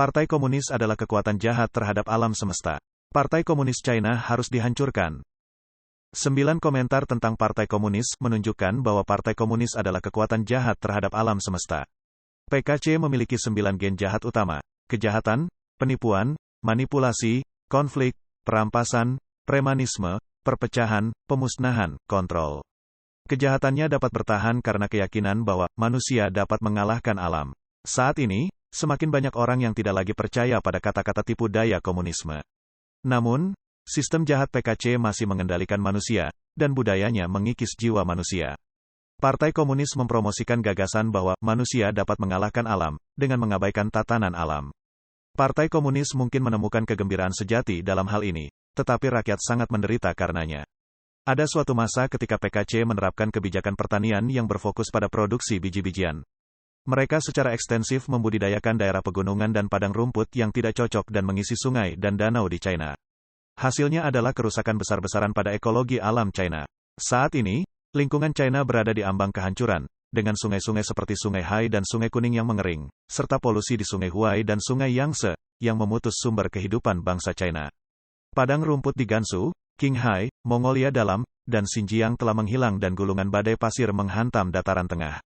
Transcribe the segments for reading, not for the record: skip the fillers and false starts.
Partai Komunis adalah kekuatan jahat terhadap alam semesta. Partai Komunis China harus dihancurkan. 9 komentar tentang Partai Komunis menunjukkan bahwa Partai Komunis adalah kekuatan jahat terhadap alam semesta. PKC memiliki 9 gen jahat utama: kejahatan, penipuan, manipulasi, konflik, perampasan, premanisme, perpecahan, pemusnahan, kontrol. Kejahatannya dapat bertahan karena keyakinan bahwa manusia dapat mengalahkan alam. Saat ini, semakin banyak orang yang tidak lagi percaya pada kata-kata tipu daya komunisme. Namun, sistem jahat PKC masih mengendalikan manusia, dan budayanya mengikis jiwa manusia. Partai Komunis mempromosikan gagasan bahwa manusia dapat mengalahkan alam, dengan mengabaikan tatanan alam. Partai Komunis mungkin menemukan kegembiraan sejati dalam hal ini, tetapi rakyat sangat menderita karenanya. Ada suatu masa ketika PKC menerapkan kebijakan pertanian yang berfokus pada produksi biji-bijian. Mereka secara ekstensif membudidayakan daerah pegunungan dan padang rumput yang tidak cocok dan mengisi sungai dan danau di China. Hasilnya adalah kerusakan besar-besaran pada ekologi alam China. Saat ini, lingkungan China berada di ambang kehancuran, dengan sungai-sungai seperti Sungai Hai dan Sungai Kuning yang mengering, serta polusi di Sungai Huai dan Sungai Yangtze, yang memutus sumber kehidupan bangsa China. Padang rumput di Gansu, Qinghai, Mongolia Dalam, dan Xinjiang telah menghilang dan gulungan badai pasir menghantam dataran tengah.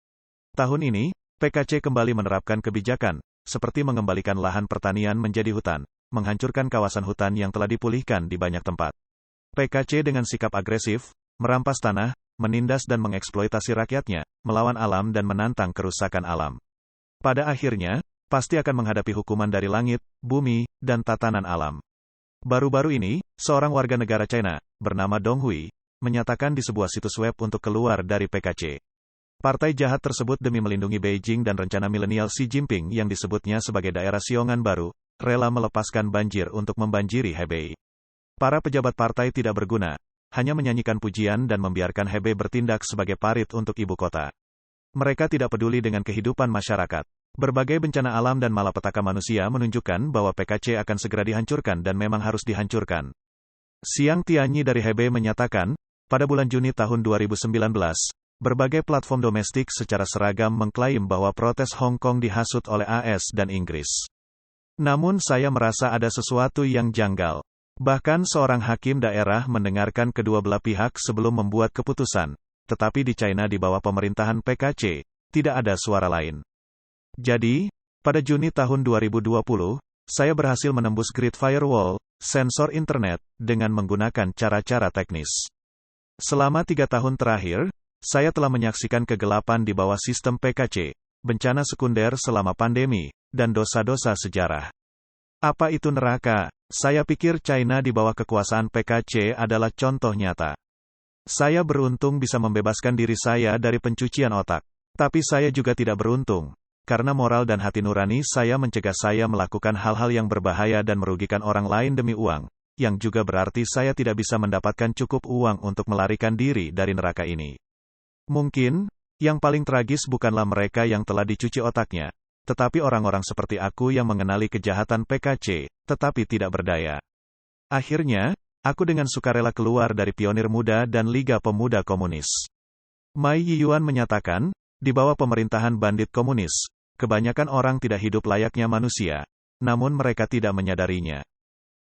Tahun ini, PKC kembali menerapkan kebijakan, seperti mengembalikan lahan pertanian menjadi hutan, menghancurkan kawasan hutan yang telah dipulihkan di banyak tempat. PKC dengan sikap agresif, merampas tanah, menindas dan mengeksploitasi rakyatnya, melawan alam dan menantang kerusakan alam. Pada akhirnya, pasti akan menghadapi hukuman dari langit, bumi, dan tatanan alam. Baru-baru ini, seorang warga negara China, bernama Dong Hui, menyatakan di sebuah situs web untuk keluar dari PKC. Partai jahat tersebut demi melindungi Beijing dan rencana milenial Xi Jinping yang disebutnya sebagai daerah Siongan baru, rela melepaskan banjir untuk membanjiri Hebei. Para pejabat partai tidak berguna, hanya menyanyikan pujian dan membiarkan Hebei bertindak sebagai parit untuk ibu kota. Mereka tidak peduli dengan kehidupan masyarakat. Berbagai bencana alam dan malapetaka manusia menunjukkan bahwa PKC akan segera dihancurkan dan memang harus dihancurkan. Xiang Tianyi dari Hebei menyatakan, pada bulan Juni tahun 2019, berbagai platform domestik secara seragam mengklaim bahwa protes Hong Kong dihasut oleh AS dan Inggris. Namun saya merasa ada sesuatu yang janggal. Bahkan seorang hakim daerah mendengarkan kedua belah pihak sebelum membuat keputusan. Tetapi di China di bawah pemerintahan PKC, tidak ada suara lain. Jadi, pada Juni tahun 2020, saya berhasil menembus Great Firewall, sensor internet, dengan menggunakan cara-cara teknis. Selama 3 tahun terakhir, saya telah menyaksikan kegelapan di bawah sistem PKC, bencana sekunder selama pandemi, dan dosa-dosa sejarah. Apa itu neraka? Saya pikir China di bawah kekuasaan PKC adalah contoh nyata. Saya beruntung bisa membebaskan diri saya dari pencucian otak. Tapi saya juga tidak beruntung, karena moral dan hati nurani saya mencegah saya melakukan hal-hal yang berbahaya dan merugikan orang lain demi uang, yang juga berarti saya tidak bisa mendapatkan cukup uang untuk melarikan diri dari neraka ini. Mungkin, yang paling tragis bukanlah mereka yang telah dicuci otaknya, tetapi orang-orang seperti aku yang mengenali kejahatan PKC, tetapi tidak berdaya. Akhirnya, aku dengan sukarela keluar dari Pionir Muda dan Liga Pemuda Komunis. Mai Yiyuan menyatakan, di bawah pemerintahan bandit komunis, kebanyakan orang tidak hidup layaknya manusia, namun mereka tidak menyadarinya.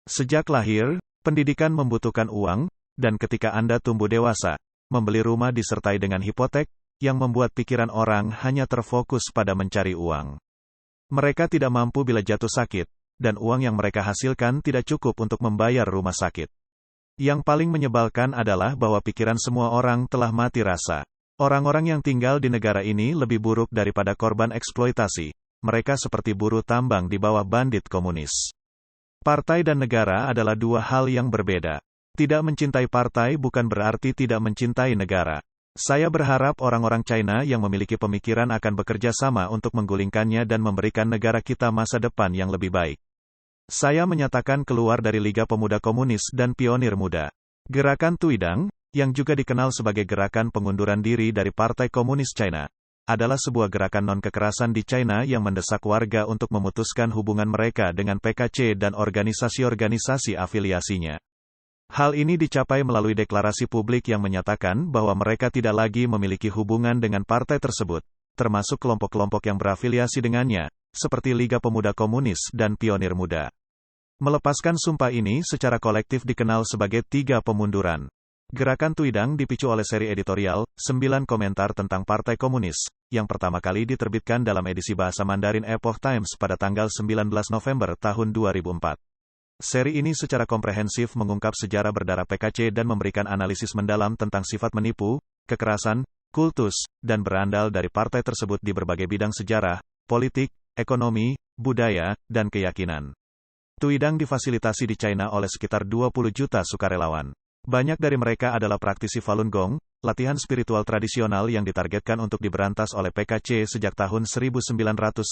Sejak lahir, pendidikan membutuhkan uang, dan ketika Anda tumbuh dewasa, membeli rumah disertai dengan hipotek, yang membuat pikiran orang hanya terfokus pada mencari uang. Mereka tidak mampu bila jatuh sakit, dan uang yang mereka hasilkan tidak cukup untuk membayar rumah sakit. Yang paling menyebalkan adalah bahwa pikiran semua orang telah mati rasa. Orang-orang yang tinggal di negara ini lebih buruk daripada korban eksploitasi. Mereka seperti buruh tambang di bawah bandit komunis. Partai dan negara adalah dua hal yang berbeda. Tidak mencintai partai bukan berarti tidak mencintai negara. Saya berharap orang-orang China yang memiliki pemikiran akan bekerja sama untuk menggulingkannya dan memberikan negara kita masa depan yang lebih baik. Saya menyatakan keluar dari Liga Pemuda Komunis dan Pionir Muda. Gerakan Tuidang, yang juga dikenal sebagai gerakan pengunduran diri dari Partai Komunis China, adalah sebuah gerakan non-kekerasan di China yang mendesak warga untuk memutuskan hubungan mereka dengan PKC dan organisasi-organisasi afiliasinya. Hal ini dicapai melalui deklarasi publik yang menyatakan bahwa mereka tidak lagi memiliki hubungan dengan partai tersebut, termasuk kelompok-kelompok yang berafiliasi dengannya, seperti Liga Pemuda Komunis dan Pionir Muda. Melepaskan sumpah ini secara kolektif dikenal sebagai 3 pemunduran. Gerakan Tuidang dipicu oleh seri editorial, 9 komentar tentang Partai Komunis, yang pertama kali diterbitkan dalam edisi bahasa Mandarin Epoch Times pada tanggal 19 November tahun 2004. Seri ini secara komprehensif mengungkap sejarah berdarah PKC dan memberikan analisis mendalam tentang sifat menipu, kekerasan, kultus, dan berandal dari partai tersebut di berbagai bidang sejarah, politik, ekonomi, budaya, dan keyakinan. Tuidang difasilitasi di China oleh sekitar 20 juta sukarelawan. Banyak dari mereka adalah praktisi Falun Gong, latihan spiritual tradisional yang ditargetkan untuk diberantas oleh PKC sejak tahun 1999.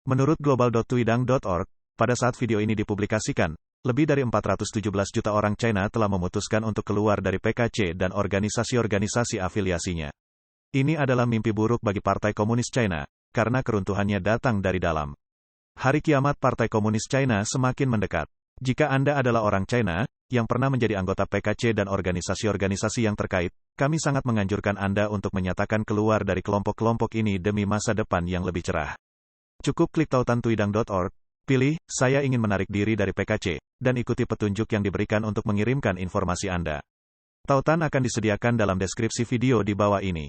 Menurut global.tuidang.org, pada saat video ini dipublikasikan, lebih dari 417 juta orang China telah memutuskan untuk keluar dari PKC dan organisasi-organisasi afiliasinya. Ini adalah mimpi buruk bagi Partai Komunis China, karena keruntuhannya datang dari dalam. Hari kiamat Partai Komunis China semakin mendekat. Jika Anda adalah orang China, yang pernah menjadi anggota PKC dan organisasi-organisasi yang terkait, kami sangat menganjurkan Anda untuk menyatakan keluar dari kelompok-kelompok ini demi masa depan yang lebih cerah. Cukup klik tautan tuidang.org. Pilih, saya ingin menarik diri dari PKC, dan ikuti petunjuk yang diberikan untuk mengirimkan informasi Anda. Tautan akan disediakan dalam deskripsi video di bawah ini.